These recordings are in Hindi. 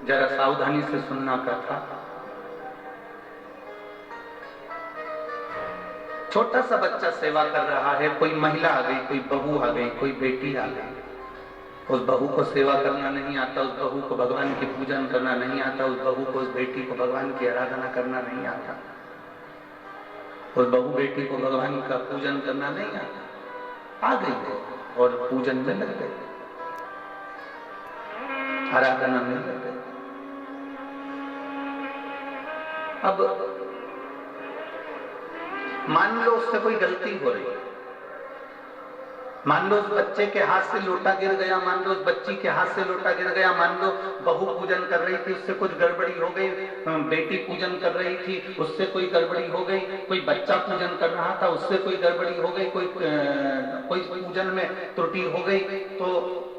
जरा सावधानी से सुनना कथा। छोटा सा बच्चा सेवा कर रहा है, कोई महिला आ गई, कोई बहू आ गई, कोई बेटी आ गई। उस बहू को सेवा करना नहीं आता, उस बहू को भगवान की पूजन करना नहीं आता, उस बहू को, उस बेटी को भगवान की आराधना करना नहीं आता, उस बहू बेटी को भगवान का पूजन करना नहीं आता। आ गई और पूजन में लग गई, आराधना में लग गई। अब मान लो उससे कोई गलती हो रही है, मान लो उस बच्चे के हाथ से लोटा गिर गया, मान लो उस बच्ची के हाथ से लोटा गिर गया, मान लो बहू पूजन कर रही थी, उससे कुछ गड़बड़ी हो गई, बेटी पूजन कर रही थी, उससे कोई गड़बड़ी हो गई, कोई बच्चा पूजन कर रहा था, उससे कोई गड़बड़ी हो गई, कोई पूजन में त्रुटि हो गई। तो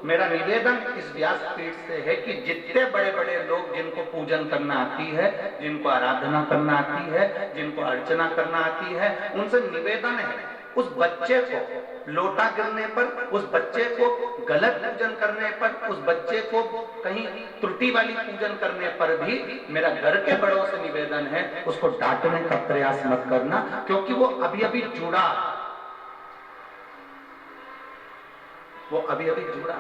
मेरा निवेदन इस व्यासपीठ से है कि जितने बड़े बड़े लोग जिनको पूजन करना आती है, जिनको आराधना करना आती है, जिनको अर्चना करना आती है, उनसे निवेदन है उस बच्चे को लोटा गिरने पर, उस बच्चे को गलत पूजन करने पर, उस बच्चे को कहीं त्रुटि वाली पूजन करने पर भी मेरा घर के बड़ों से निवेदन है उसको डांटने का प्रयास मत करना, क्योंकि वो अभी अभी जुड़ा, वो अभी अभी जुड़ा।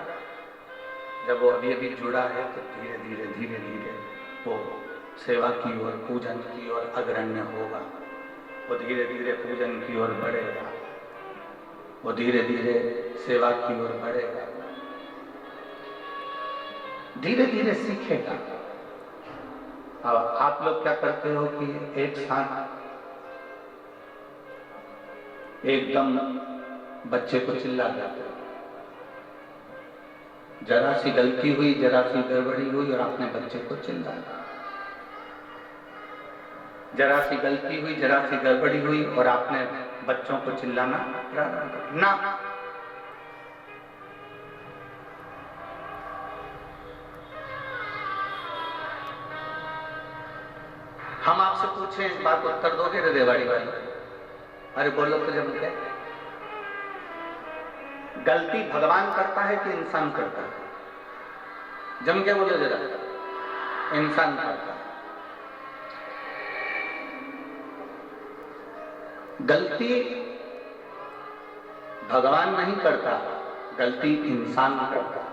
जब वो अभी अभी जुड़ा है तो धीरे धीरे धीरे धीरे वो सेवा की ओर, पूजन की ओर अग्रण्य होगा, वो धीरे धीरे पूजन की ओर बढ़ेगा, वो धीरे धीरे सेवा की ओर बढ़ेगा, धीरे धीरे सीखेगा। अब आप लोग क्या करते हो कि एक साथ एकदम बच्चे को चिल्ला देते हो, जरा सी गलती हुई, जरा सी गड़बड़ी हुई और आपने बच्चे को चिल्लाया, जरा सी गलती हुई, जरा सी गड़बड़ी हुई और आपने बच्चों को चिल्लाना प्रारंभ ना। हम आपसे पूछें इस बात को उत्तर दोगे रे देवाड़ी वाली? अरे बोलो तो जब क्या गलती भगवान करता है कि इंसान करता है? जम के बोलो जरा, इंसान करता है। गलती भगवान नहीं करता, गलती इंसान करता है।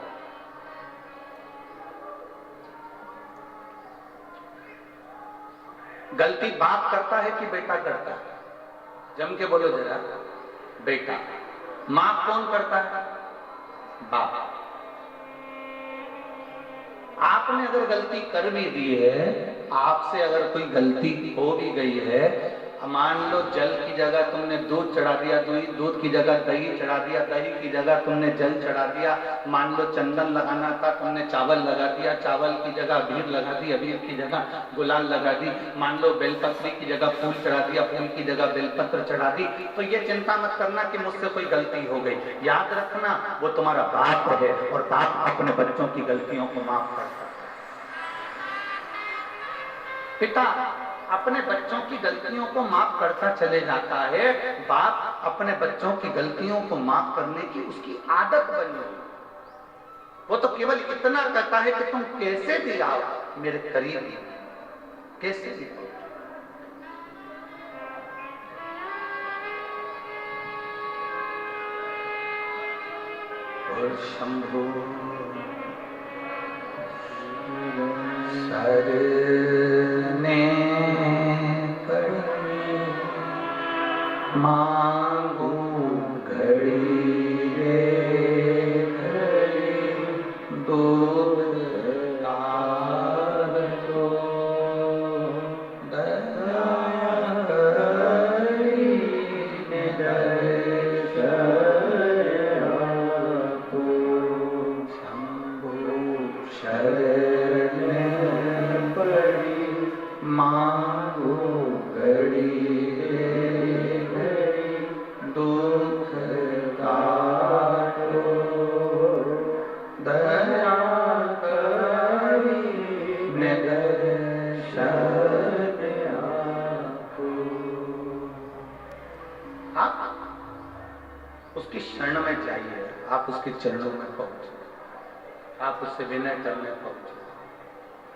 गलती बाप करता है कि बेटा करता है? जम के बोलो जरा, बेटा। माफ कौन करता है? बाप। आपने अगर गलती कर भी दी है, आपसे अगर कोई गलती हो भी गई है, मान लो जल की जगह तुमने दूध चढ़ा दिया, दूध की जगह दही चढ़ा दिया, दही की जगह तुमने जल चढ़ा दिया, मान लो चंदन लगाना था तुमने चावल लगा दिया, चावल की जगह अबीर लगा दी, अबीर की जगह गुलाल लगा दी, मान लो बेलपत्री की जगह फूल चढ़ा दिया, फूल की जगह बेलपत्र चढ़ा दी, तो ये चिंता मत करना कि मुझसे कोई गलती हो गई। याद रखना वो तुम्हारा बाप है और बाप अपने बच्चों की गलतियों को माफ करता है। पिता अपने बच्चों की गलतियों को माफ करता चले जाता है, बाप अपने बच्चों की गलतियों को माफ करने की उसकी आदत बन गई। वो तो केवल इतना कहता है कि तुम कैसे भी आओ मेरे करीब, कैसे भी आओ। और शंभो सरने मांगू घड़ी रे घड़ी, दूध तो दया करी शंभु शरण पड़ी मांगू घड़ी दुख काटो दया करी दर्शन आप उसकी शरण में जाइए, आप उसके चरणों में पहुंचे, आप उससे विनय करने पहुंचे,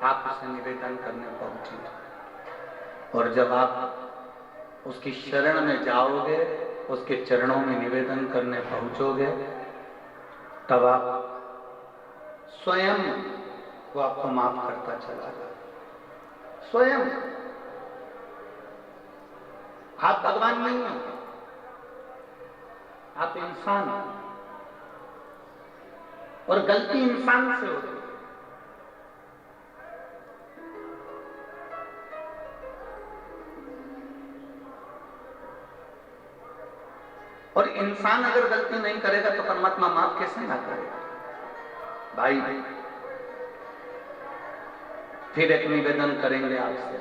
आप उसे निवेदन करने पहुंचे। और जब आप उसकी शरण में जाओगे, उसके चरणों में निवेदन करने पहुंचोगे, तब आप स्वयं वो आपको माफ करता चला जाए। स्वयं आप भगवान नहीं हो, आप इंसान हो, और गलती इंसान से होती है। और इंसान अगर गलती नहीं करेगा तो परमात्मा माफ कैसे ना करेगा? भाई फिर एक निवेदन करेंगे आपसे,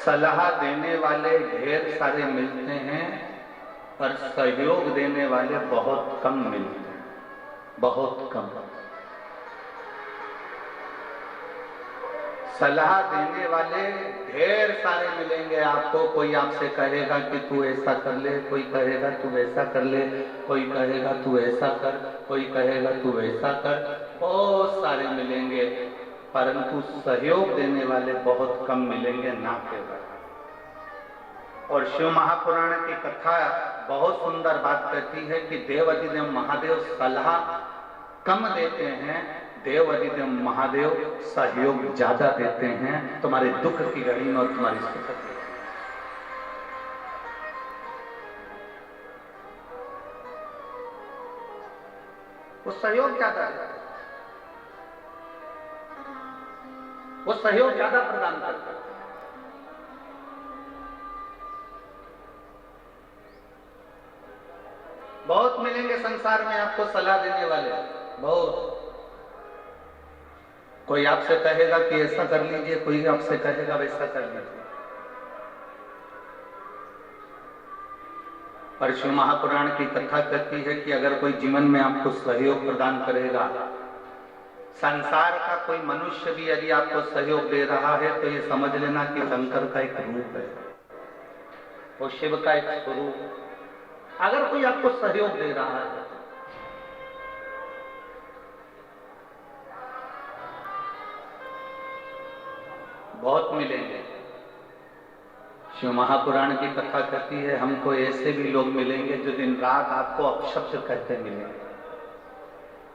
सलाह देने वाले ढेर सारे मिलते हैं पर सहयोग देने वाले बहुत कम मिलते हैं, बहुत कम। सलाह देने वाले ढेर सारे मिलेंगे आपको। कोई आपसे कहेगा कि तू ऐसा कर ले, कोई कहेगा तू वैसा कर ले, कोई कहेगा तू ऐसा कर, कोई कहेगा तू वैसा कर, बहुत सारे मिलेंगे, परंतु सहयोग देने वाले बहुत कम मिलेंगे, ना केवल। और शिव महापुराण की कथा बहुत सुंदर बात कहती है कि देवाधिदेव महादेव सलाह कम देते हैं, देवाधिदेव महादेव सहयोग ज्यादा देते हैं, तुम्हारे दुख की घड़ी में और तुम्हारी सुख की। वो सहयोग ज्यादा देते हैं, वो सहयोग ज्यादा प्रदान करते हैं। बहुत मिलेंगे संसार में आपको सलाह देने वाले, बहुत। कोई आपसे कहेगा कि ऐसा कर लीजिए, कोई आपसे कहेगा वैसा कर लीजिए। पर शिव महापुराण की कथा कहती है कि अगर कोई जीवन में आपको सहयोग प्रदान करेगा, संसार का कोई मनुष्य भी यदि आपको सहयोग दे रहा है, तो ये समझ लेना कि शंकर का एक रूप है, वो शिव का एक स्वरूप। अगर कोई आपको सहयोग दे रहा है, बहुत मिलेंगे। शिव महापुराण की कथा कहती है हमको ऐसे भी लोग मिलेंगे जो दिन रात आपको अपशब्द कहते मिलेंगे,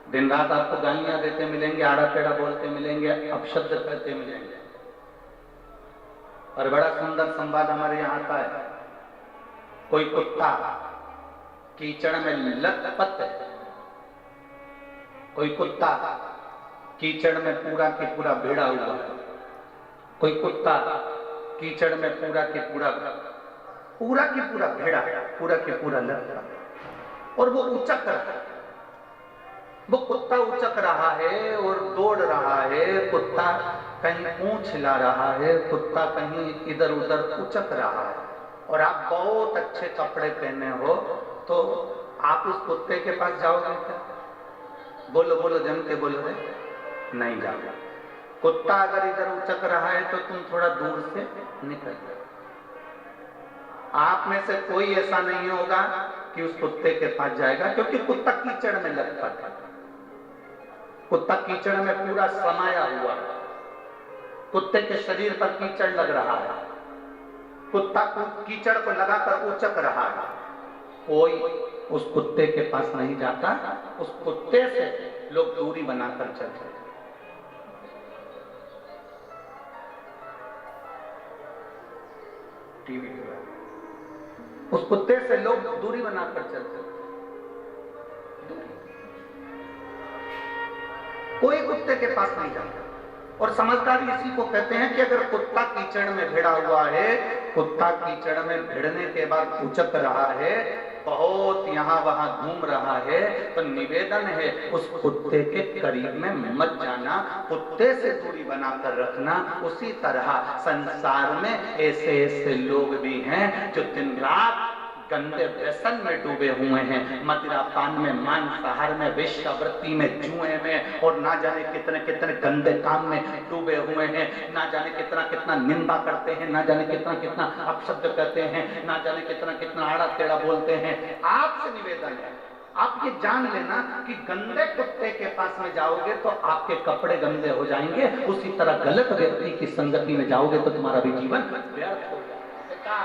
दिन रात आपको गालियां देते मिलेंगे, आड़ा टेढ़ा बोलते मिलेंगे, अपशब्द कहते मिलेंगे। और बड़ा सुंदर संवाद हमारे यहाँ आता है, कोई कुत्ता कीचड़ में लथपथ है, कोई कुत्ता कीचड़ में पूरा के पूरा भिड़ा हुआ है, कोई कुत्ता कीचड़ में पूरा के पूरा भिड़ा, पूरा के पूरा लथपथ, और वो उचक रहा है। वो कुत्ता उचक रहा है और दौड़ रहा है, कुत्ता कहीं पूंछ हिला रहा है, कुत्ता कहीं इधर उधर उचक रहा है। और आप बहुत अच्छे कपड़े पहने हो तो आप उस कुत्ते के पास जाओगे क्या? बोलो बोलो, जम के बोलो रे, नहीं जाओगे। कुत्ता अगर इधर उचक रहा है तो तुम थोड़ा दूर से निकल जाओ। आप में से कोई ऐसा नहीं होगा कि उस कुत्ते के पास जाएगा, क्योंकि कुत्ता कीचड़ में लथपथ है, कुत्ता कीचड़ में पूरा समाया हुआ है, कुत्ते के शरीर पर कीचड़ लग रहा है, कुत्ता कीचड़ को लगाकर उचक रहा है। कोई उस कुत्ते के पास नहीं जाता, उस कुत्ते से लोग दूरी बनाकर चलते हैं। टीवी पे उस कुत्ते से लोग दूरी बनाकर चलते हैं। कोई कुत्ते के पास नहीं जाता। और समझदारी इसी को कहते हैं कि अगर कुत्ता कीचड़ में भिड़ा हुआ है, कुत्ता कीचड़ में भिड़ने के बाद उचक रहा है, बहुत यहाँ वहां घूम रहा है, तो निवेदन है उस कुत्ते के करीब में मत जाना, कुत्ते से दूरी बनाकर रखना। उसी तरह संसार में ऐसे ऐसे लोग भी हैं जो दिन रात गंदे व्यसन में डूबे हुए हैं, मदिरा पान में, मांसाहार में, वेश्यावृत्ति में, जुए में, और ना जाने कितने कितने गंदे काम में डूबे हुए हैं, ना जाने कितना कितना निंदा करते हैं, ना जाने कितना कितना अपशब्द करते हैं, ना जाने कितना कितना आड़ा टेढ़ा बोलते हैं। आपसे निवेदन है, आप ये जान लेना कि गंदे कुत्ते के पास में जाओगे तो आपके कपड़े गंदे हो जाएंगे, उसी तरह गलत व्यक्ति की संगति में जाओगे तो तुम्हारा भी जीवन व्यर्थ हो जाएगा।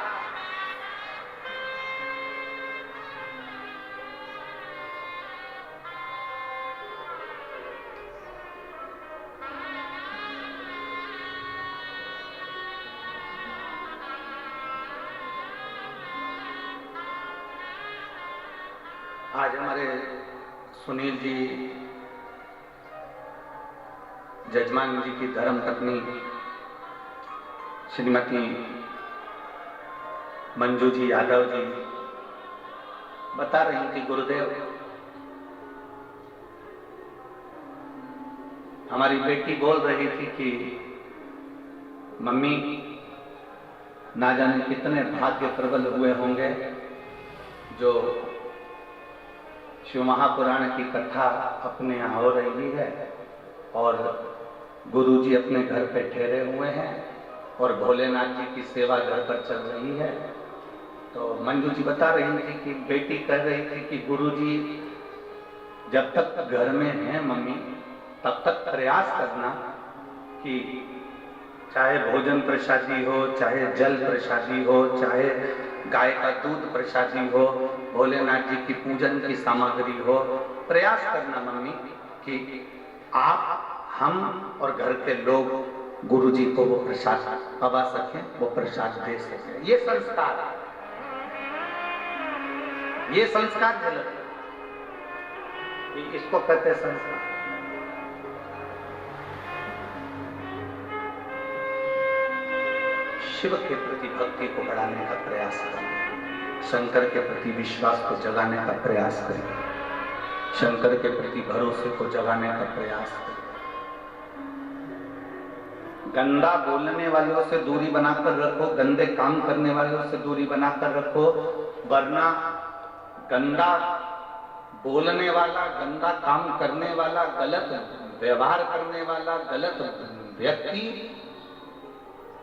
आज हमारे सुनील जी, जजमान जी की धर्म पत्नी श्रीमती मंजू जी यादव जी बता रही थी, गुरुदेव हमारी बेटी बोल रही थी कि मम्मी ना जाने कितने भाग्य प्रबल हुए होंगे जो शिव महापुराण की कथा अपने यहाँ हो रही है और गुरुजी अपने घर पे ठहरे हुए हैं और भोलेनाथ जी की सेवा घर पर चल रही है। तो मंजू जी बता रही थी कि बेटी कह रही थी कि गुरुजी जब तक घर में हैं मम्मी तब तक प्रयास करना कि चाहे भोजन प्रसादी हो, चाहे जल प्रसादी हो, चाहे गाय का दूध प्रसादी हो, भोलेनाथ जी की पूजन की सामग्री हो, प्रयास करना मम्मी कि आप, हम और घर के लोग गुरु जी को वो प्रसाद पवा सकें, वो प्रसाद दे सकें। ये संस्कार, ये संस्कार गलत है, इसको कहते हैं संस्कार। शिव के प्रति भक्ति को बढ़ाने का प्रयास करें, शंकर के प्रति विश्वास को जगाने का प्रयास करें, शंकर के प्रति भरोसे को जगाने का प्रयास करें। गंदा बोलने वालों से दूरी बनाकर रखो, गंदे काम करने वालों से दूरी बनाकर रखो, वरना गंदा बोलने वाला, गंदा काम करने वाला, गलत व्यवहार करने वाला, गलत व्यक्ति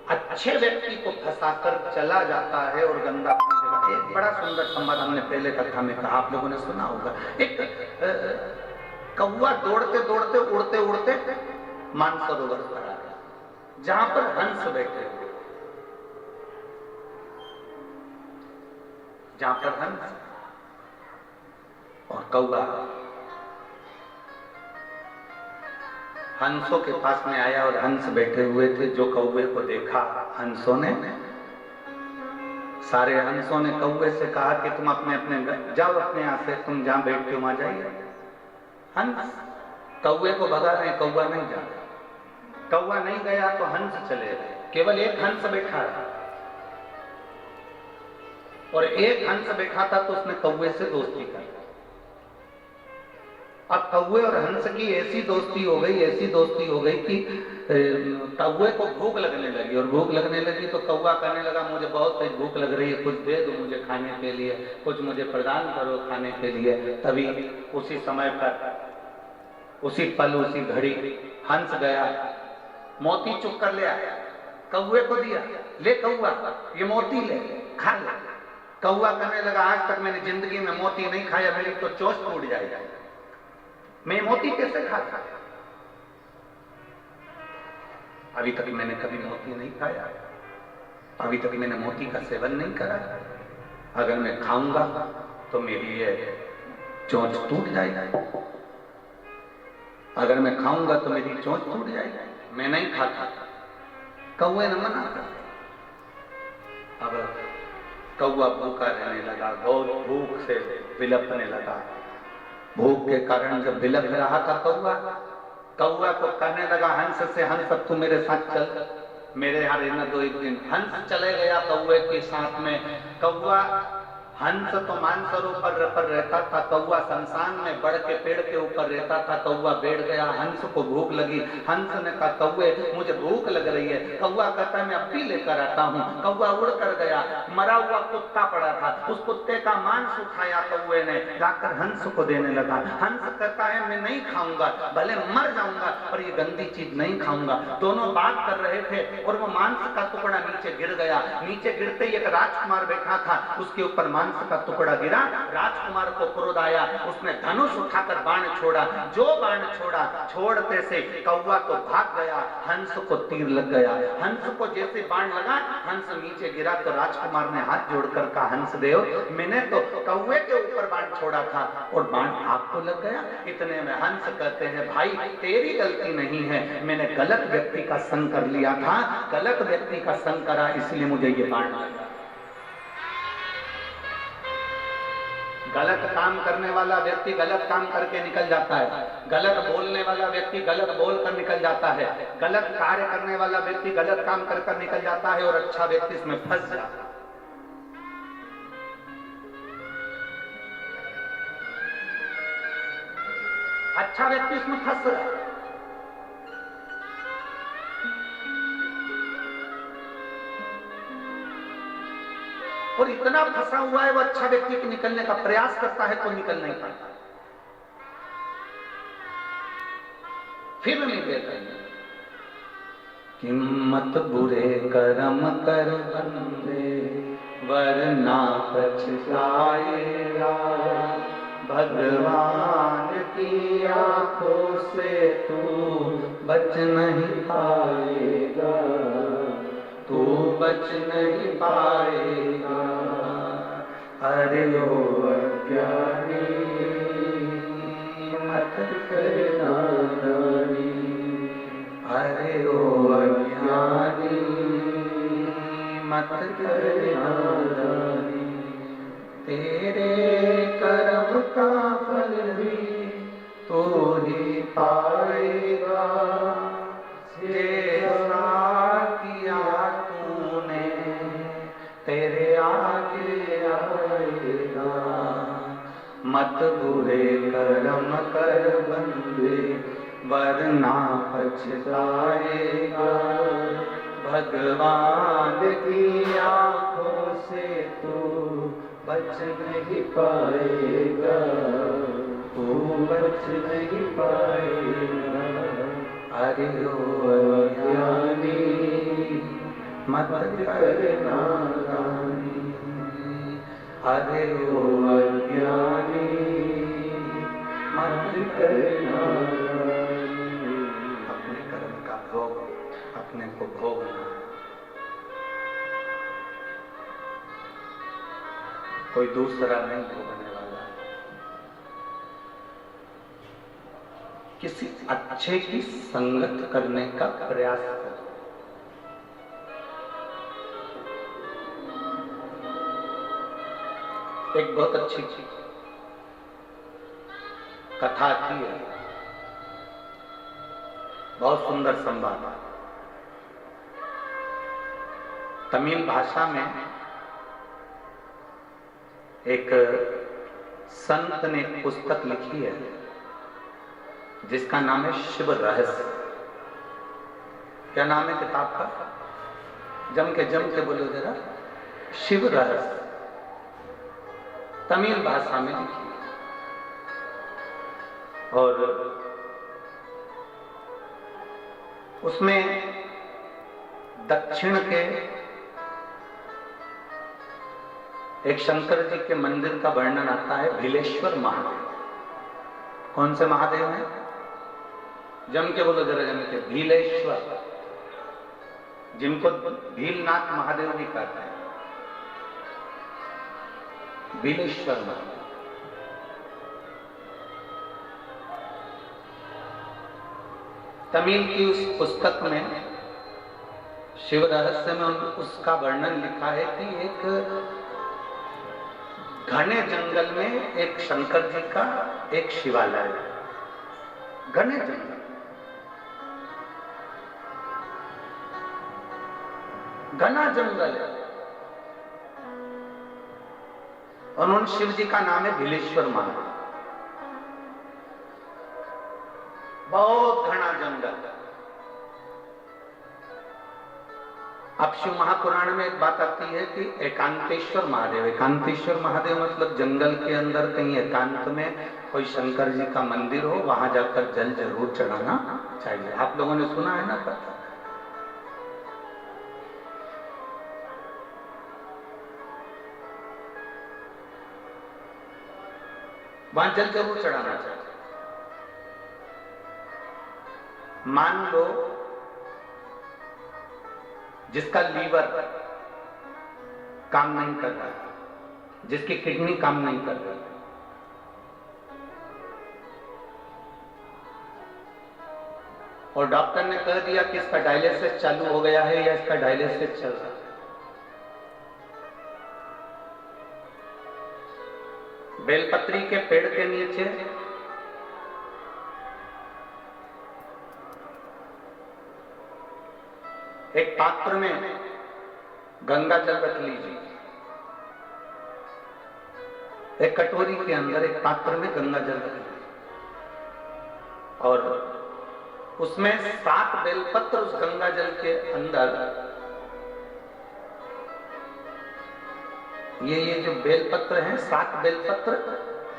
अच्छे व्यक्ति को फंसाकर चला जाता है और गंदा अपनी जगह। एक बड़ा सुंदर संवाद हमने पहले कथा में कहा, आप लोगों ने सुना होगा। एक कौवा दौड़ते दौड़ते उड़ते उड़ते मानसरोवर पर आ गया, जहां पर हंस बैठे हुए, जहां पर हंस और कौवा, हंसों के पास में आया और हंस बैठे हुए थे। जो कौवे को देखा हंसों ने, सारे हंसों ने कौवे से कहा कि तुम अपने अपने जाओ, अपने यहां से तुम जहां बैठते हो वहां जाइए। हंस कौवे को भगा रहे, कौवा नहीं जा रहा। कौवा नहीं गया तो हंस चले गए, केवल एक हंस बैठा रहा और एक हंस बैठा था तो उसने कौवे से दोस्ती कर। अब कौवे और हंस की ऐसी दोस्ती हो गई, ऐसी दोस्ती हो गई कि कौवे को भूख लगने लगी, और भूख लगने लगी तो कौवा कहने लगा मुझे बहुत तेज भूख लग रही है, कुछ दे दो मुझे खाने के लिए, कुछ मुझे प्रदान करो खाने के लिए। तभी उसी समय पर, उसी पल, उसी घड़ी हंस गया, मोती चुग कर ले आया, कौवे को दिया, ले कौवा ये मोती ले, खा ले। कौवा कहने लगा आज तक मैंने जिंदगी में मोती नहीं खाया, मेरी तो चोंच टूट जाएगी, मैं मोती कैसे खाता? अभी तक मैंने कभी मोती नहीं खाया, अभी तक मैंने मोती का सेवन नहीं करा। अगर मैं खाऊंगा तो मेरी ये चोंच टूट जाएगी, अगर मैं खाऊंगा तो मेरी चोंच टूट जाएगी, मैं नहीं खाता। कौवे ने मना कर। अब कौवा भूखा रहने लगा, बहुत भूख से विलपने लगा। भूख के कारण जब विलप रहा था कौवा को कहने लगा हंस से, हंस अब तू मेरे साथ चल, मेरे यहाँ रहना दो एक दिन। हंस चले गया कौवे के साथ में। कौवा, हंस तो मानसरोवर पर रहता था, कौवा शमशान में बड़ के पेड़ के ऊपर रहता था। कौवा बैठ गया, हंस को भूख लगी। हंस ने कहा कौवे मुझे भूख लग रही है। कौवा कहता है मैं अब भी लेकर आता हूँ। कौवा उड़ कर गया, मरा हुआ कुत्ता पड़ा था, उस कुत्ते का मांस उठाया कौवे ने, जाकर हंस को देने लगा। हंस कहता है मैं नहीं खाऊंगा, भले मर जाऊंगा पर ये गंदी चीज नहीं खाऊंगा। दोनों बात कर रहे थे और वो मांस का टुकड़ा नीचे गिर गया। नीचे गिरते ही एक राजकुमार बैठा था, उसके ऊपर मांस मांस का टुकड़ा गिरा, राजकुमार को क्रोध आया, उसने धनुष उठाकर बाण छोड़ा, जो बाण छोड़ा छोड़ते से कौवा तो भाग गया, हंस को तीर लग गया। हंस को जैसे बाण लगा, हंस नीचे गिरा तो राजकुमार ने हाथ जोड़कर कहा, हंस देव, मैंने तो कौवे के ऊपर बाण छोड़ा था और बाण आपको लग गया। इतने में हंस कहते हैं, भाई तेरी गलती नहीं है, मैंने गलत व्यक्ति का संग कर लिया था, गलत व्यक्ति का संग करा इसलिए मुझे ये बाण लगा। गलत काम करने वाला व्यक्ति गलत काम करके निकल जाता है, गलत बोलने वाला व्यक्ति गलत बोलकर निकल जाता है, गलत कार्य करने वाला व्यक्ति गलत काम कर निकल जाता है और अच्छा व्यक्ति इसमें फंस जाता है। अच्छा व्यक्ति इसमें फंस रहा है। और इतना फंसा हुआ है वो अच्छा व्यक्ति के निकलने का प्रयास करता है तो निकल नहीं पाता। फिर नहीं देते किम्मत बुरे कर्म कर बंदे वरना पछताएगा, भगवान की आंखों से तू बच नहीं पाएगा, तू बच नहीं पाएगा। अरे ओ अज्ञानी मत करना नानी, अरे ओ अज्ञानी मत करना नानी, तेरे कर्म का फल भी तो ही पाएगा, जैसा किया तूने तेरे आगे आएगा। मत बुरे कर्म कर बंदे वरना पछताएगा, भगवान की आंखों से तू बच नहीं पाएगा, तू बच नहीं पाएगा। अरे ओ अज्ञानी मत करना नानी, अरे ओ अज्ञानी मत करना नानी। अपने कर्म का भोग अपने को भोगना, कोई दूसरा नहीं भोगने वाला। किसी अच्छे की संगत करने का प्रयास करो। एक बहुत अच्छी कथा थी, बहुत सुंदर संवाद। तमिल भाषा में एक संत ने एक पुस्तक लिखी है जिसका नाम है शिव रहस्य। क्या नाम है किताब का? जम के बोलो जरा। शिव रहस्य, तमिल भाषा में लिखी है। और उसमें दक्षिण के एक शंकर जी के मंदिर का वर्णन आता है, भीलेश्वर महादेव। कौन से महादेव हैं? जम के बोलो जरा, जम के। भीलेश्वर, जिनको भीलनाथ महादेव भी कहते हैं, भीलेश्वर महादेव। तमिल की उस पुस्तक में शिव रहस्य में उसका वर्णन लिखा है कि एक घने जंगल में एक शंकर जी का एक शिवालय है। घने जंगल, घना जंगल है, और उन शिव जी का नाम है भीलेश्वर महादेव। बहुत घना जंगल। अब शिव महापुराण में एक बात आती है कि एकांतेश्वर महादेव, एकांतेश्वर महादेव मतलब जंगल के अंदर कहीं एकांत में कोई शंकर जी का मंदिर हो, वहां जाकर जल जरूर चढ़ाना चाहिए। आप लोगों ने सुना है ना कथा? वहां जल जरूर चढ़ाना चाहिए। मान लो जिसका लीवर काम नहीं कर रहा है, जिसकी किडनी काम नहीं कर रही, और डॉक्टर ने कह दिया कि इसका डायलिसिस चालू हो गया है या इसका डायलिसिस चल रहा है, बेलपत्री के पेड़ के नीचे एक पात्र में गंगा जल रख लीजिए, एक कटोरी के अंदर एक पात्र में गंगा जल रख लीजिए और उसमें 7 बेलपत्र उस गंगा जल के अंदर, ये जो बेलपत्र हैं 7 बेलपत्र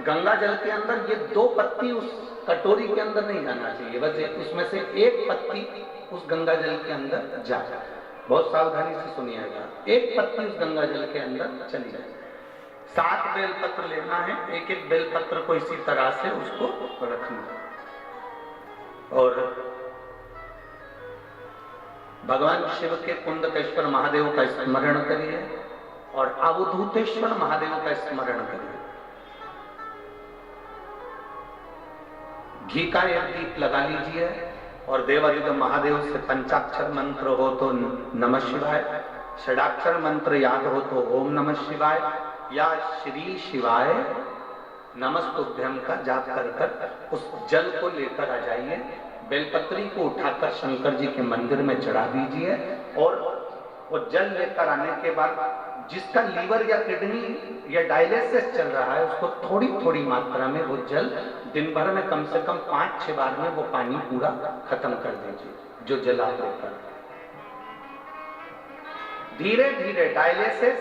गंगा जल के अंदर, ये 2 पत्ती उस कटोरी के अंदर नहीं जाना चाहिए, बस उसमें से 1 पत्ती उस गंगा जल के अंदर जाए। बहुत सावधानी से सुनिएगा, 1 पत्ती उस गंगा जल के अंदर चली जाए। 7 बेलपत्र लेना है, एक एक बेलपत्र को इसी तरह से उसको रखना और भगवान शिव के कुंडकेश्वर महादेव का स्मरण करिए और अवधूतेश्वर महादेव का स्मरण करिए। घी का एक दीप लगा लीजिए और देवादिदेव महादेव से पंचाक्षर मंत्र हो तो नमः शिवाय, षडाक्षर मंत्र याद हो तो ओम नमः शिवाय या श्री शिवाय नमस्तुभ्यम का जाप कर कर उस जल को लेकर आ जाइए। बेलपत्री को उठाकर शंकर जी के मंदिर में चढ़ा दीजिए और वो जल लेकर आने के बाद जिसका लीवर या किडनी या डायलिसिस चल रहा है उसको थोड़ी थोड़ी मात्रा में वो जल दिन भर में कम से कम 5-6 बार में वो पानी पूरा खत्म कर दीजिए जो जल आप लेकर। धीरे धीरे डायलिसिस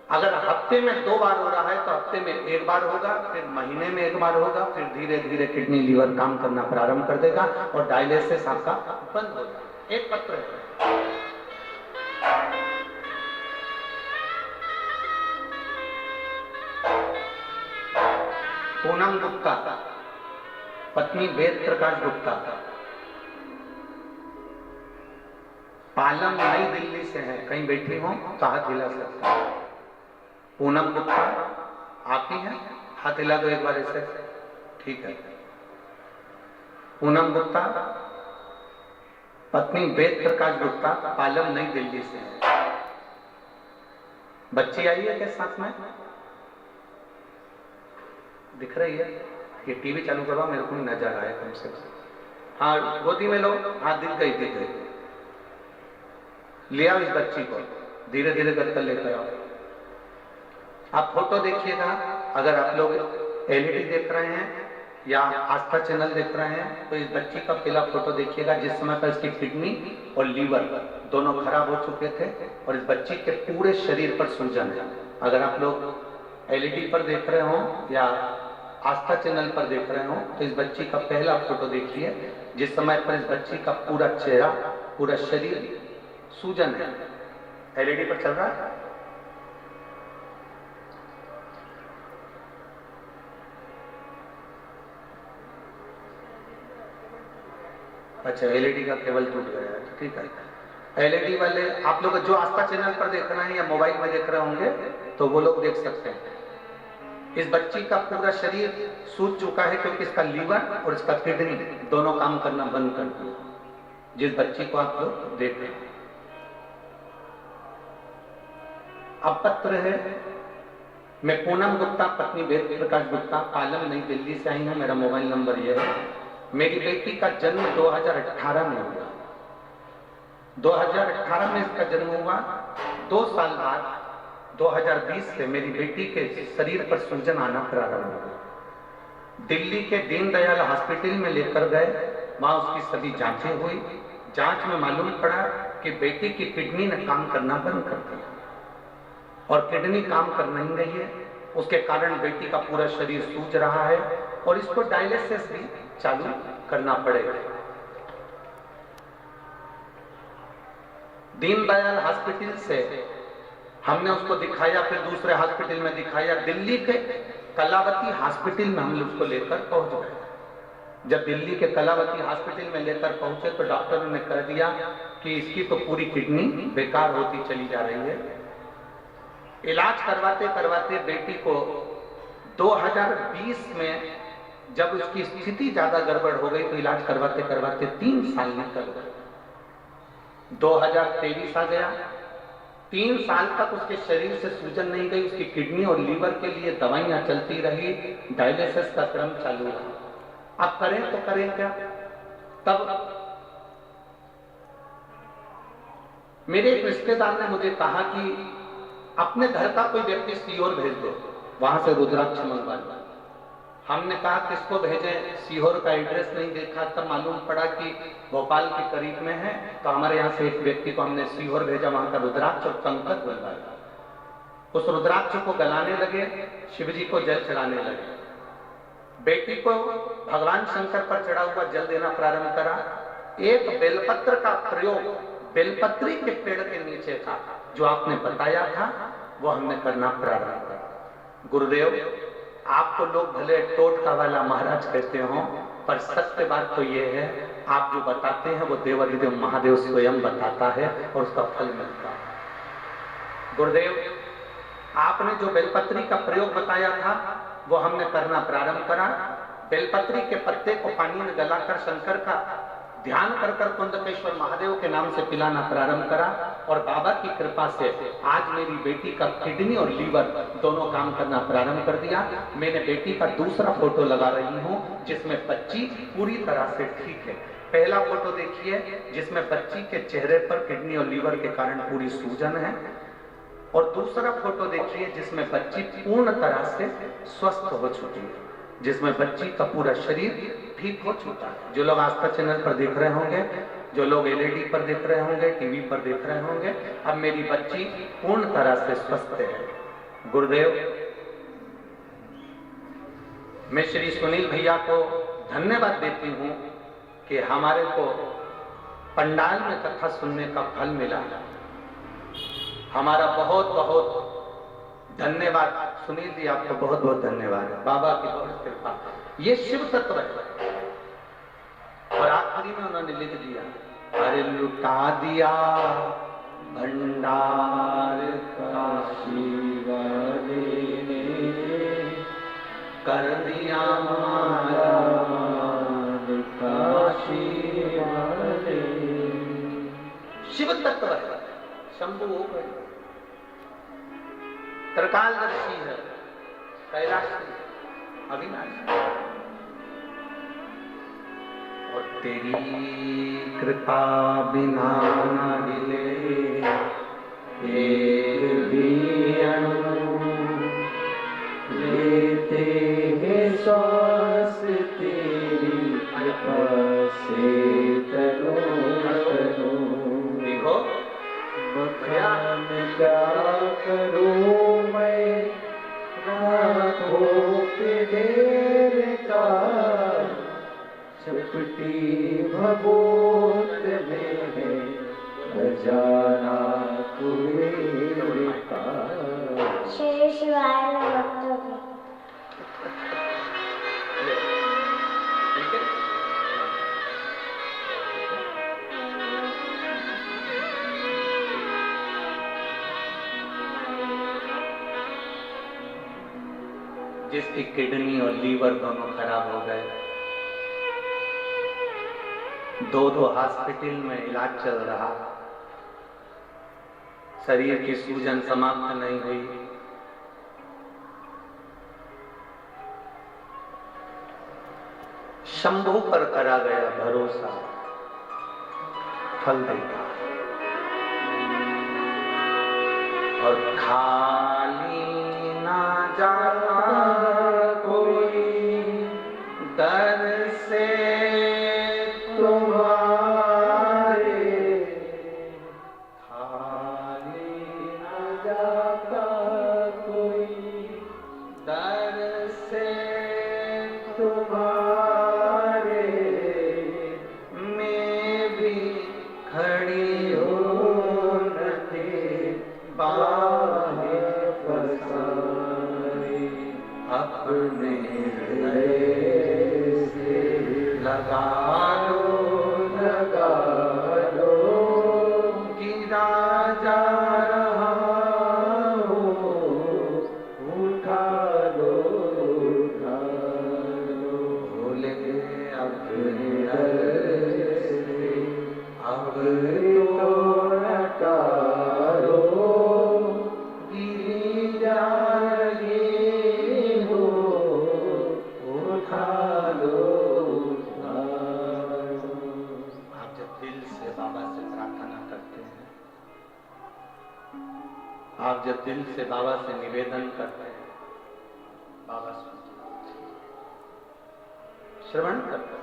अगर हफ्ते में 2 बार हो रहा है तो हफ्ते में 1 बार होगा, फिर महीने में 1 बार होगा, फिर धीरे धीरे किडनी लीवर काम करना प्रारंभ कर देगा और डायलिसिस आपका बंद हो जाएगा। एक पत्र है पूनम गुप्ता, पत्नी वेद प्रकाश गुप्ता, पालम नई दिल्ली से है, कहीं बैठी हो तो हाथ हिला सकते हैं। पूनम गुप्ता आप ही हैं, हाथ हिला दो एक बार ऐसे, ठीक है। पूनम गुप्ता पत्नी वेद प्रकाश गुप्ता, पालम नई दिल्ली से है। बच्ची आई है क्या साथ में? दिख रही है? ये टीवी चालू करवा, मेरे को नजर आ रहा है कम से कम। हाँ गोदी में लो, हाँ दिख गई दिख गई। ले आओ इस बच्ची को, धीरे धीरे करकर लेकर आओ। आप फोटो देखिएगा, अगर आप लोग एलईडी देख रहे हैं या आस्था चैनल देख रहे हैं तो इस बच्ची का पहला फोटो देखिएगा जिस समय पर इसकी किडनी और लीवर दोनों खराब हो चुके थे और इस बच्ची के पूरे शरीर पर सूजन है। अगर आप लोग एलईडी पर देख रहे हो या आस्था चैनल पर देख रहे हो तो इस बच्ची का पहला फोटो देखिए जिस समय पर इस बच्ची का पूरा चेहरा पूरा शरीर सूजन है। एलईडी पर चल रहा है। अच्छा एलईडी का केबल टूट गया है, ठीक है। एलईडी वाले आप लोग जो आस्था चैनल पर देख रहे हैं या मोबाइल में देख रहे होंगे तो वो लोग देख सकते हैं। इस बच्ची का पूरा शरीर सूज चुका है क्योंकि इसका लीवर और इसका किडनी दोनों काम करना बंद कर दिया, जिस बच्ची को आप लोग देख रहे हैं। अब पत्र है, मैं पूनम गुप्ता पत्नी वेद प्रकाश गुप्ता पालम नई दिल्ली से आई हूं। मेरा मोबाइल नंबर यह है। मेरी बेटी का जन्म 2018 में हुआ। 2018 में इसका जन्म हुआ। 2 साल बाद 2020 से मेरी बेटी के शरीर पर सूजन आना प्रारंभ हुआ। दिल्ली के दीनदयाल हॉस्पिटल में लेकर गए, वहां उसकी सभी जांचें हुई। जांच में मालूम पड़ा कि बेटी की किडनी ने काम करना बंद कर दिया और किडनी काम कर नहीं रही है। उसके कारण बेटी का पूरा शरीर सूज रहा है और इसको डायलिसिस भी चालू करना पड़ेगा। दीनदयाल हॉस्पिटल से हमने उसको दिखाया, फिर दूसरे हॉस्पिटल में दिखाया, दिल्ली के कलावती हॉस्पिटल में हम उसको लेकर पहुंच गए। जब दिल्ली के कलावती हॉस्पिटल में लेकर पहुंचे तो डॉक्टरों ने कह दिया कि इसकी तो पूरी किडनी बेकार होती चली जा रही है। इलाज करवाते करवाते बेटी को 2020 में जब उसकी स्थिति ज्यादा गड़बड़ हो गई तो इलाज करवाते करवाते 3 साल निकल गए। 2023 आ गया, 3 साल तक उसके शरीर से सूजन नहीं गई, उसकी किडनी और लीवर के लिए दवाइयां चलती रही, डायलिसिस का क्रम चालू रहा। अब करें तो करें क्या? तब मेरे एक रिश्तेदार ने मुझे कहा कि अपने घर का कोई व्यक्ति सीहोर भेज दो, वहां से रुद्राक्ष मंगवा लो। हमने कहा किसको भेजें, सीहोर का एड्रेस नहीं देखा, तब मालूम पड़ा कि भोपाल के करीब में है। तो हमारे यहाँ से एक व्यक्ति को हमने सीहोर भेजा, वहां का रुद्राक्ष और कंकड़ बनवाया। उस रुद्राक्ष को गलाने लगे, शिव जी को जल चढ़ाने लगे। बेटी को भगवान शंकर पर चढ़ा हुआ जल देना प्रारंभ करा। एक बेलपत्र का प्रयोग बेलपत्री के पेड़ के नीचे था, जो आपने बताया था, वो हमने करना प्रारंभ करा। गुरुदेव, आपको लोग भले टोटका वाला महाराज कहते हो, पर सत्य बात तो ये है, आप जो बताते हैं वो देवाधिदेव महादेव स्वयं बताता है और उसका फल मिलता है। गुरुदेव, आपने जो बेलपत्री का प्रयोग बताया था वो हमने करना प्रारंभ करा। बेलपत्री के पत्ते को पानी में गलाकर शंकर का ध्यान कर कर कुंडकेश्वर महादेव के नाम से पिलाना प्रारंभ करा, और बाबा की कृपा से आज मेरी बेटी का किडनी और लीवर दोनों काम करना प्रारंभ कर दिया। मैंने बेटी का दूसरा फोटो लगा रही हूँ जिसमें बच्ची पूरी तरह से ठीक है। पहला फोटो देखिए जिसमें बच्ची के चेहरे पर किडनी और लीवर के कारण पूरी सूजन है, और दूसरा फोटो देखिए जिसमें बच्ची पूर्ण तरह से स्वस्थ हो चुकी है, जिसमें बच्ची का पूरा शरीर ठीक हो चुका है। जो लोग आस्था चैनल पर देख रहे होंगे, जो लोग एलईडी पर देख रहे होंगे, टीवी पर देख रहे होंगे, अब मेरी बच्ची पूर्ण तरह से स्वस्थ है। गुरुदेव, मैं श्री सुनील भैया को धन्यवाद देती हूँ कि हमारे को पंडाल में कथा सुनने का फल मिला। हमारा बहुत बहुत धन्यवाद सुनील जी, आपको बहुत बहुत धन्यवाद, बाबा की बहुत कृपा। ये शिव तत्व है। और आखिरी में उन्होंने लिख दिया, अरे लुटा दिया भंडार काशी वाले ने, कर दिया मारा काशी वाले। शिव तत्व है, शंभु हो गए, त्रिकालदर्शी है, कैलाशी, अविनाशी। और तेरी कृपा बिना न हिले एक भी अणु, लेते हैं श्वास तेरी कृपा से तनो तनो। देखो बखान क्या करूं मैं, राखों के ढेर का, चपटी भभूत में है खजाना कुबेर का। श्री शिवाय नमः। जिसकी किडनी और लीवर दोनों खराब हो गए, 2 हॉस्पिटल में इलाज चल रहा, शरीर की सूजन समाप्त नहीं हुई, शंभू पर करा गया भरोसा, फल देगा। और खाली ना जाता कोई दर से तुम्हारे, खाली ना जाता कोई दर से तुम्हारे, मैं भी खड़ी हूँ नदी बाबा। अब तो नकारो गिरी जा रही हो, उठा लो। आप जब दिल से बाबा से प्रार्थना करते हैं, आप जब दिल से बाबा से निवेदन करते हैं, बाबा श्रवण करते हैं,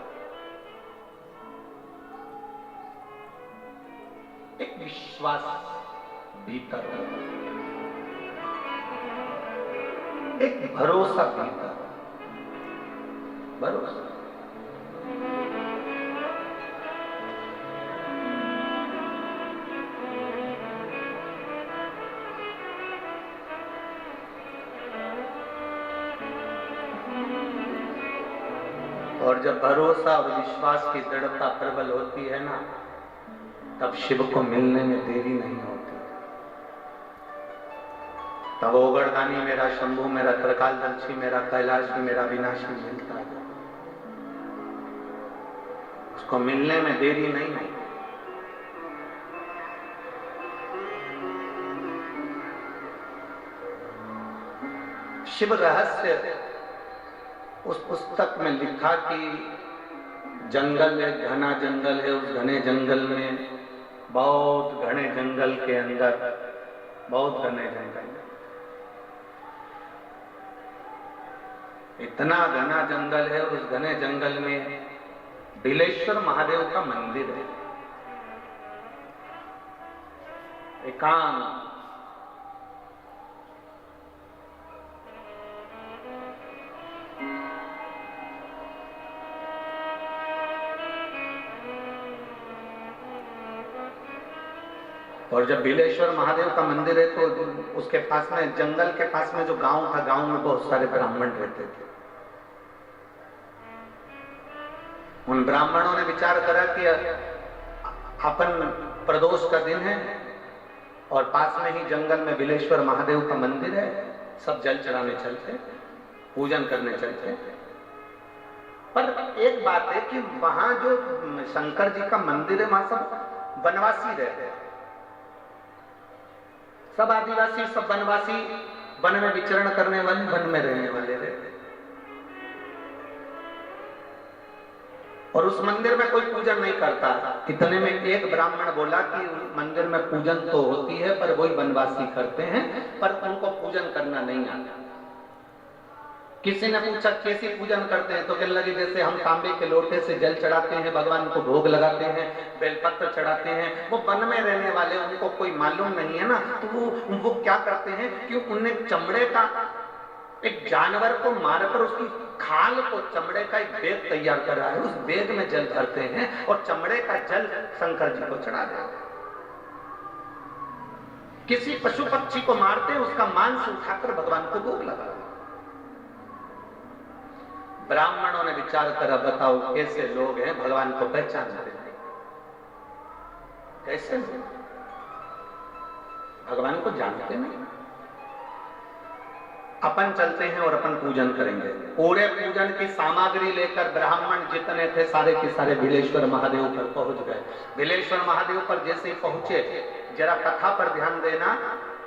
एक विश्वास भीतर, एक भरोसा भीतर, भरोसा। और जब भरोसा और विश्वास की दृढ़ता प्रबल होती है ना, तब शिव को मिलने में देरी नहीं होती। तब ओगड़दानी मेरा, शंभु मेरा, त्रिकालदर्शी मेरा, कैलाशी मेरा, विनाशी मिलता है। उसको मिलने में देरी नहीं होती। शिव रहस्य उस पुस्तक में लिखा कि जंगल है, घना जंगल है, उस घने जंगल में, बहुत घने जंगल के अंदर, बहुत घने जंगल, इतना घना जंगल है, उस घने जंगल में बिलेश्वर महादेव का मंदिर है, एकांत। और जब बिलेश्वर महादेव का मंदिर है तो उसके पास में, जंगल के पास में जो गांव था, गांव में बहुत सारे ब्राह्मण रहते थे। उन ब्राह्मणों ने विचार करा कि अपन प्रदोष का दिन है और पास में ही जंगल में बिलेश्वर महादेव का मंदिर है, सब जल चढ़ाने चलते, पूजन करने चलते। पर एक बात है कि वहां जो शंकर जी का मंदिर है, वहां सब वनवासी रहते हैं, सब आदिवासी, सब वनवासी, वन में विचरण करने वाले, वन में रहने वाले रहते। और उस मंदिर में कोई पूजन नहीं करता। इतने में एक ब्राह्मण बोला कि मंदिर में पूजन तो होती है पर वही वनवासी करते हैं, पर उनको पूजन करना नहीं आता। किसी ने पूछा कैसी पूजन करते हैं, तो कहने लगे जैसे हम तांबे के लोटे से जल चढ़ाते हैं, भगवान को भोग लगाते हैं, बेलपत्र चढ़ाते हैं। वो वन में रहने वाले, उनको कोई मालूम नहीं है ना, तो वो क्या करते हैं कि उन्हें चमड़े का, एक जानवर को मारकर उसकी खाल को, चमड़े का एक बैग तैयार करा है, उस बैग में जल भरते हैं और चमड़े का जल शंकर जी को चढ़ा देते हैं। किसी पशु पक्षी को मारते हैं, उसका मांस उठाकर भगवान को भोग लगाते हैं। ब्राह्मणों ने विचार करा, बताओ कैसे लोग हैं, भगवान को पहचानते नहीं, कैसे भगवान को जानते नहीं। अपन चलते हैं और अपन पूजन करेंगे। पूरे पूजन की सामग्री लेकर ब्राह्मण जितने थे सारे के सारे बिलेश्वर महादेव पर पहुंच गए। बिलेश्वर महादेव पर जैसे ही पहुंचे, जरा कथा पर ध्यान देना,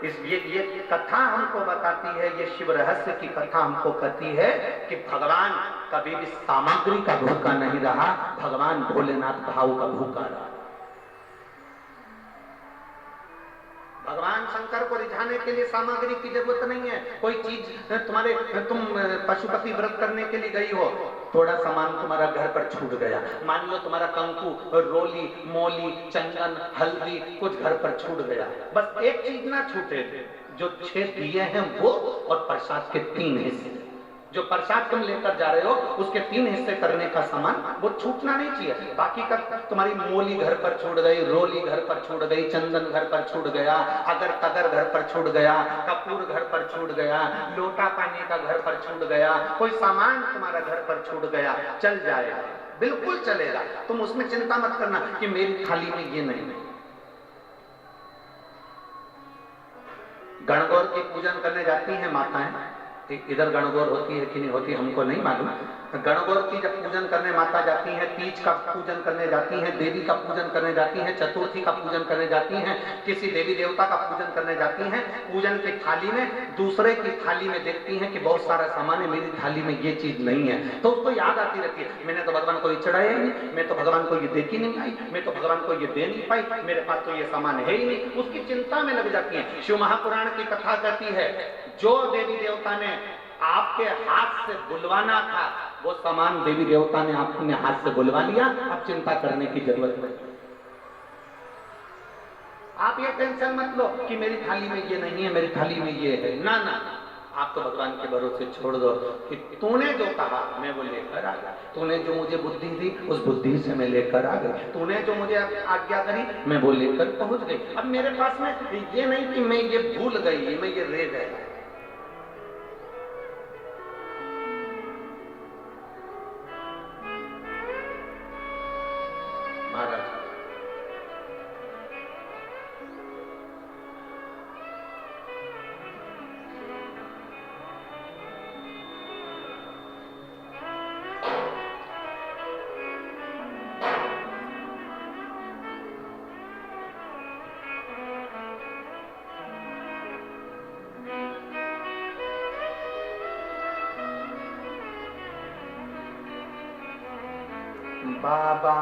ये कथा हमको बताती है, ये शिव रहस्य की कथा हमको कहती है कि भगवान कभी भी सामग्री का भूखा नहीं रहा, भगवान भोलेनाथ भाव का भूखा रहा। भगवान शंकर को रिझाने के लिए सामग्री की जरूरत नहीं है। कोई चीज तुम्हारे, तुम पशुपति व्रत करने के लिए गई हो, थोड़ा सामान तुम्हारा घर पर छूट गया, मान लो तुम्हारा कंकु, रोली, मोली, चंदन, हल्दी कुछ घर पर छूट गया, बस एक चीज ना छूटे, जो 6 दिए हैं वो और प्रसाद के 3 हिस्से। जो प्रसाद तुम लेकर जा रहे हो उसके 3 हिस्से करने का सामान वो छूटना नहीं चाहिए। बाकी का तुम्हारी मोली घर पर छूट गई, रोली घर पर छूट गई, चंदन घर पर छूट गया, अगर तगर घर पर छूट गया, कपूर घर पर छूट गया, लोटा पानी का घर पर छूट गया, कोई सामान तुम्हारा घर पर छूट गया, चल जाएगा, बिल्कुल चलेगा। तुम उसमें चिंता मत करना कि मेरी थाली में ये नहीं। गणगौर की पूजन करने जाती हैं माताएं, इधर गणगौर होती है कि नहीं होती हमको नहीं मालूम। गणगौर की जब पूजन करने माता जाती हैं, तीज का पूजन करने जाती हैं, देवी का पूजन करने जाती हैं, चतुर्थी का पूजन करने जाती हैं, किसी देवी देवता का पूजन करने जाती हैं, पूजन की थाली में दूसरे की थाली में देखती हैं कि बहुत सारा सामान है, मेरी थाली में ये चीज नहीं है, तो उसको याद आती रहती है, मैंने तो भगवान को ये चढ़ाया ही नहीं, मैं तो भगवान को ये दे ही नहीं पाई, मैं तो भगवान को ये दे नहीं पाई, मेरे पास तो ये सामान है ही नहीं, उसकी चिंता में लग जाती है। शिव महापुराण की कथा कहती है, जो देवी देवता ने आपके हाथ से बुलवाना था वो सामान देवी देवता ने आपने हाथ से बुलवा लिया, अब चिंता करने की जरूरत नहीं। आप ये टेंशन मत लो कि मेरी थाली में ये नहीं है, मेरी थाली में ये है, ना ना, आप तो भगवान के भरोसे छोड़ दो कि तूने जो कहा मैं वो लेकर आ गया, तूने जो मुझे बुद्धि दी उस बुद्धि से मैं लेकर आ गई, तूने जो मुझे आज्ञा करी मैं वो लेकर पहुंच गई। अब मेरे पास में ये नहीं कि मैं ये भूल गई, मैं ये रह गया। महाराज बाबा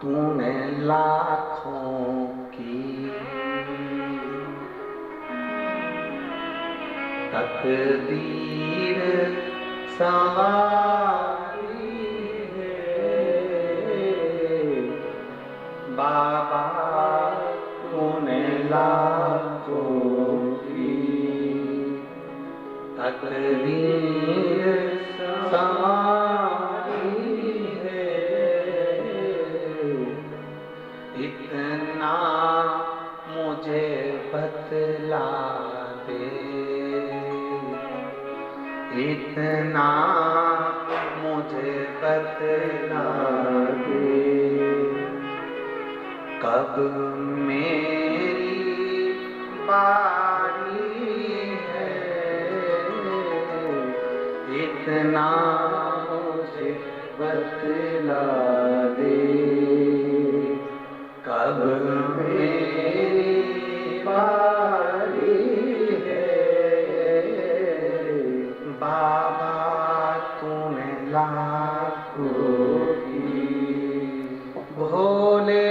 तूने लाखों की तकदीर संवारी है, बाबा तूने लाखों की तकदीर संवारी, इतना मुझे बतला दे, इतना मुझे बतला दे, कब मेरी बारी है, इतना मुझे बतला दे, कब मेरी बारी है, बाबा तूने लाखों की, भोले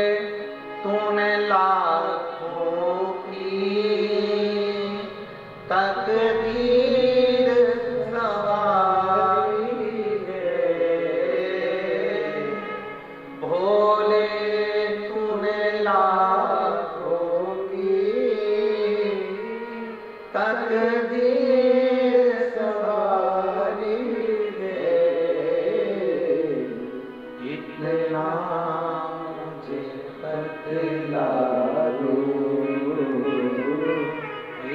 तूने लाखों की तकदीर संवारी है, भोले लाखों की तकदीर संवारी है, इतना मुझे बतला दो,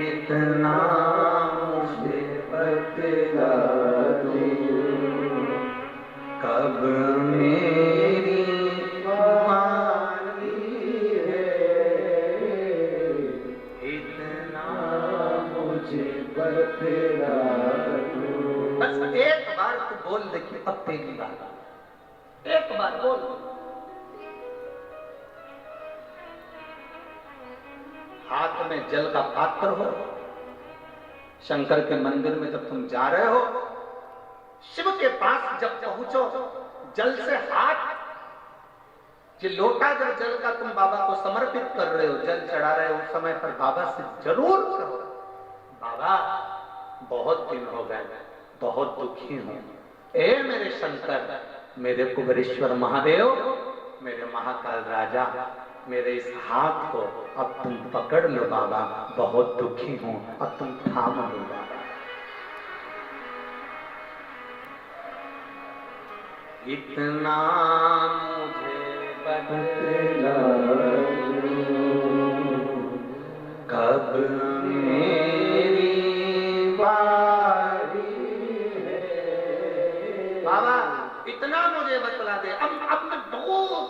इतना मुझे बतला दो, कब मेरी बस एक बार तू बोल दे कि अब तेरी बात, एक बार बोल। हाथ में जल का पात्र हो, शंकर के मंदिर में जब तुम जा रहे हो, शिव के पास जब पहुंचो, जल से हाथ, ये लोटा जब जल का तुम बाबा को समर्पित कर रहे हो, जल चढ़ा रहे हो, उस समय पर बाबा से जरूर कहो, बाबा बहुत दिन हो गए, बहुत दुखी हूं, ए मेरे शंकर, मेरे कुबेरेश्वर महादेव, मेरे महाकाल राजा, मेरे इस हाथ को अब तुम पकड़ लो बाबा, बहुत दुखी हूं, अब तुम थाम लो बाबा। इतना मुझे बतला दो, कब मेरी बारी है, बाबा इतना मुझे बतला दे, अब मैं बहुत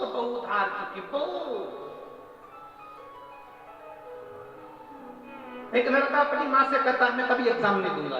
हार चुकी, बहुत। एक लड़का अपनी माँ से कहता मैं कभी एग्जाम नहीं दूंगा।